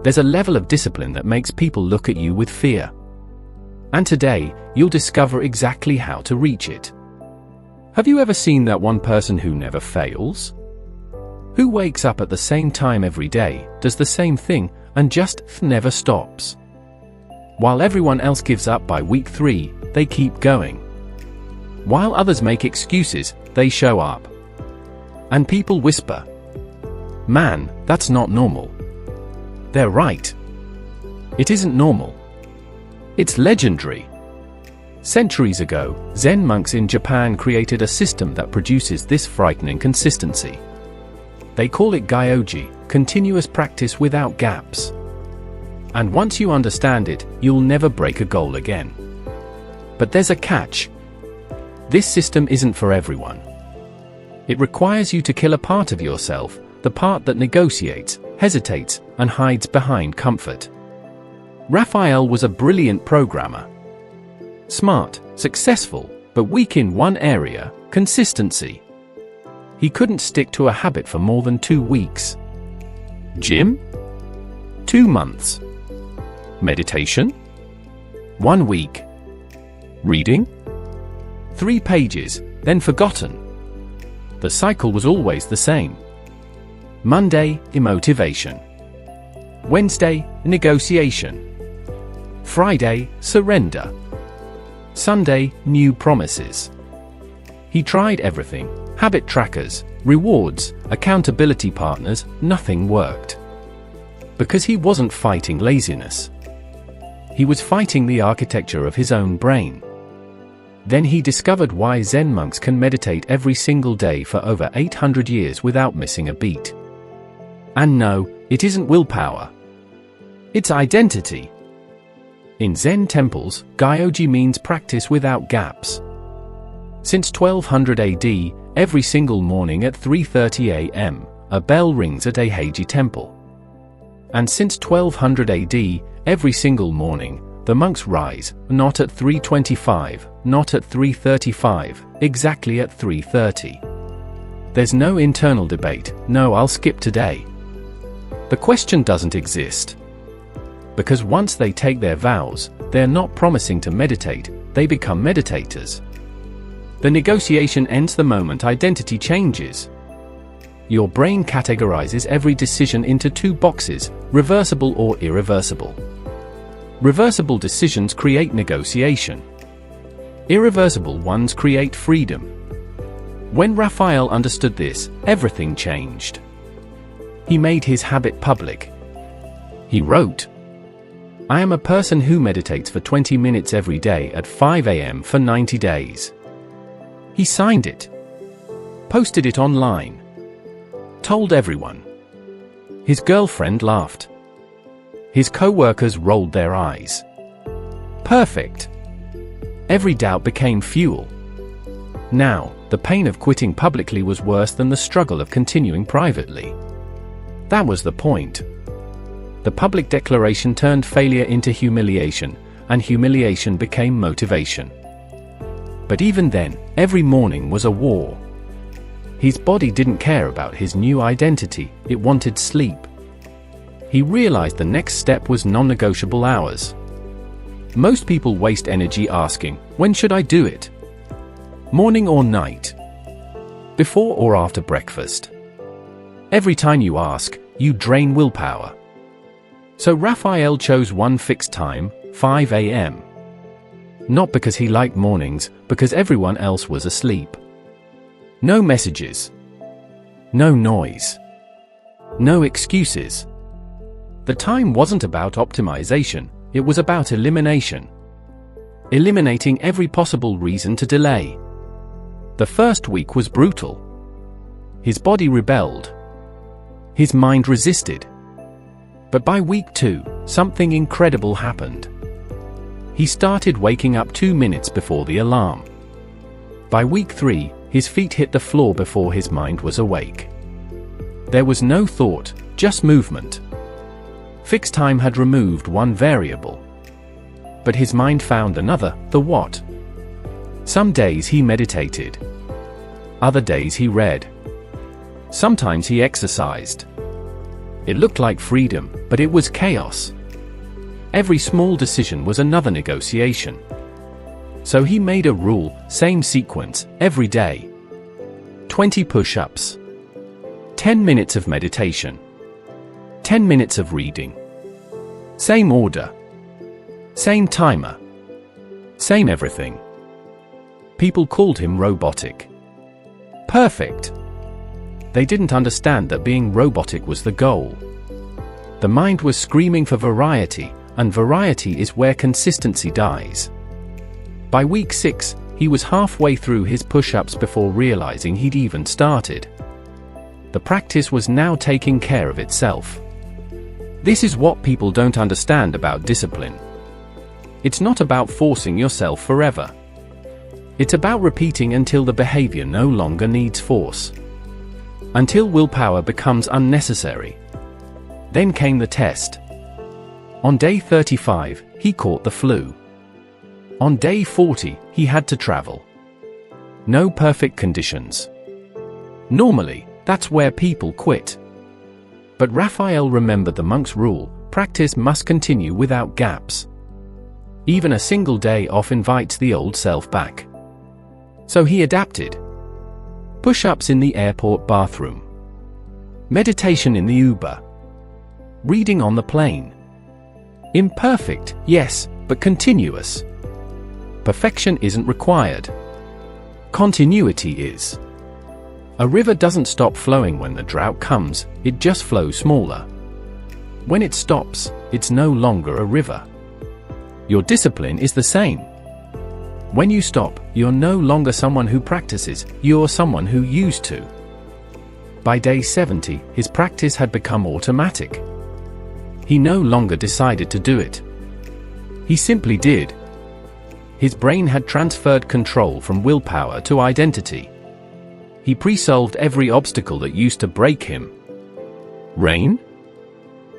There's a level of discipline that makes people look at you with fear. And today, you'll discover exactly how to reach it. Have you ever seen that one person who never fails? Who wakes up at the same time every day, does the same thing, and just never stops? While everyone else gives up by week 3, they keep going. While others make excuses, they show up. And people whisper, "Man, that's not normal." They're right. It isn't normal. It's legendary. Centuries ago, Zen monks in Japan created a system that produces this frightening consistency. They call it Gyoji, continuous practice without gaps. And once you understand it, you'll never break a goal again. But there's a catch. This system isn't for everyone. It requires you to kill a part of yourself, the part that negotiates, hesitates, and hides behind comfort. Raphael was a brilliant programmer. Smart, successful, but weak in one area, consistency. He couldn't stick to a habit for more than 2 weeks. Gym? 2 months. Meditation? 1 week. Reading? 3 pages, then forgotten. The cycle was always the same. Monday, immotivation. Wednesday, negotiation. Friday, surrender. Sunday, new promises. He tried everything. Habit trackers, rewards, accountability partners, nothing worked. Because he wasn't fighting laziness. He was fighting the architecture of his own brain. Then he discovered why Zen monks can meditate every single day for over 800 years without missing a beat. And no, it isn't willpower. It's identity. In Zen temples, Gyoji means practice without gaps. Since 1200 AD, every single morning at 3:30 a.m., a bell rings at a Heiji temple. And since 1200 AD, every single morning, the monks rise, not at 3:25, not at 3:35, exactly at 3:30. There's no internal debate, no I'll skip today. The question doesn't exist. Because once they take their vows, they're not promising to meditate, they become meditators. The negotiation ends the moment identity changes. Your brain categorizes every decision into 2 boxes, reversible or irreversible. Reversible decisions create negotiation. Irreversible ones create freedom. When Raphael understood this, everything changed. He made his habit public. He wrote, "I am a person who meditates for 20 minutes every day at 5 a.m. for 90 days. He signed it. Posted it online. Told everyone. His girlfriend laughed. His co-workers rolled their eyes. Perfect. Every doubt became fuel. Now, the pain of quitting publicly was worse than the struggle of continuing privately. That was the point. The public declaration turned failure into humiliation, and humiliation became motivation. But even then, every morning was a war. His body didn't care about his new identity, it wanted sleep. He realized the next step was non-negotiable hours. Most people waste energy asking, when should I do it? Morning or night? Before or after breakfast? Every time you ask, you drain willpower. So Raphael chose one fixed time, 5 a.m. Not because he liked mornings, because everyone else was asleep. No messages. No noise. No excuses. The time wasn't about optimization, it was about elimination. Eliminating every possible reason to delay. The first week was brutal. His body rebelled. His mind resisted. But by week 2, something incredible happened. He started waking up 2 minutes before the alarm. By week 3, his feet hit the floor before his mind was awake. There was no thought, just movement. Fixed time had removed one variable. But his mind found another, the what. Some days he meditated. Other days he read. Sometimes he exercised. It looked like freedom, but it was chaos. Every small decision was another negotiation. So he made a rule, same sequence, every day. 20 push-ups. 10 minutes of meditation. 10 minutes of reading. Same order. Same timer. Same everything. People called him robotic. Perfect. They didn't understand that being robotic was the goal. The mind was screaming for variety, and variety is where consistency dies. By week 6, he was halfway through his push-ups before realizing he'd even started. The practice was now taking care of itself. This is what people don't understand about discipline. It's not about forcing yourself forever. It's about repeating until the behavior no longer needs force. Until willpower becomes unnecessary. Then came the test. On day 35, he caught the flu. On day 40, he had to travel. No perfect conditions. Normally, that's where people quit. But Raphael remembered the monk's rule: practice must continue without gaps. Even a single day off invites the old self back. So he adapted. Push-ups in the airport bathroom. Meditation in the Uber. Reading on the plane. Imperfect, yes, but continuous. Perfection isn't required. Continuity is. A river doesn't stop flowing when the drought comes, it just flows smaller. When it stops, it's no longer a river. Your discipline is the same. When you stop, you're no longer someone who practices, you're someone who used to. By day 70, his practice had become automatic. He no longer decided to do it. He simply did. His brain had transferred control from willpower to identity. He pre-solved every obstacle that used to break him. Rain?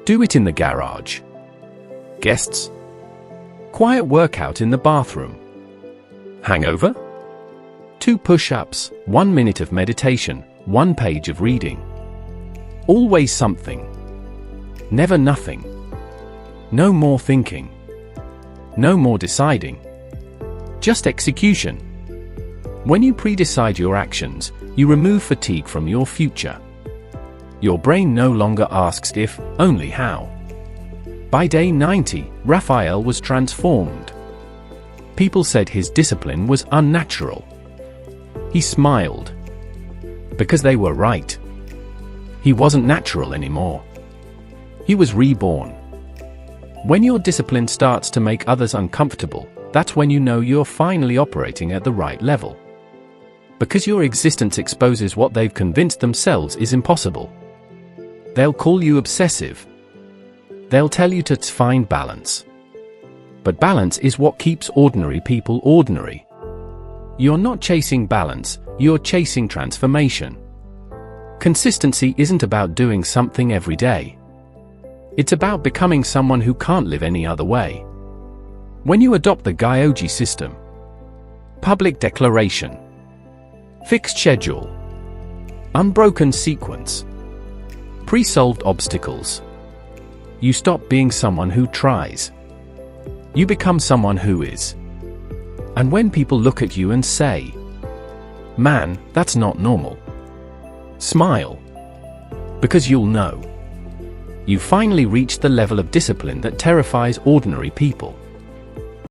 Do it in the garage. Guests? Quiet workout in the bathroom. Hangover? 2 push-ups, 1 minute of meditation, 1 page of reading. Always something. Never nothing. No more thinking. No more deciding. Just execution. When you pre-decide your actions, you remove fatigue from your future. Your brain no longer asks if, only how. By day 90, Raphael was transformed. People said his discipline was unnatural. He smiled. Because they were right. He wasn't natural anymore. He was reborn. When your discipline starts to make others uncomfortable, that's when you know you're finally operating at the right level. Because your existence exposes what they've convinced themselves is impossible. They'll call you obsessive. They'll tell you to find balance. But balance is what keeps ordinary people ordinary. You're not chasing balance, you're chasing transformation. Consistency isn't about doing something every day. It's about becoming someone who can't live any other way. When you adopt the Gyoji system, public declaration, fixed schedule, unbroken sequence, pre-solved obstacles, you stop being someone who tries. You become someone who is. And when people look at you and say, "Man, that's not normal," smile. Because you'll know. You finally reached the level of discipline that terrifies ordinary people.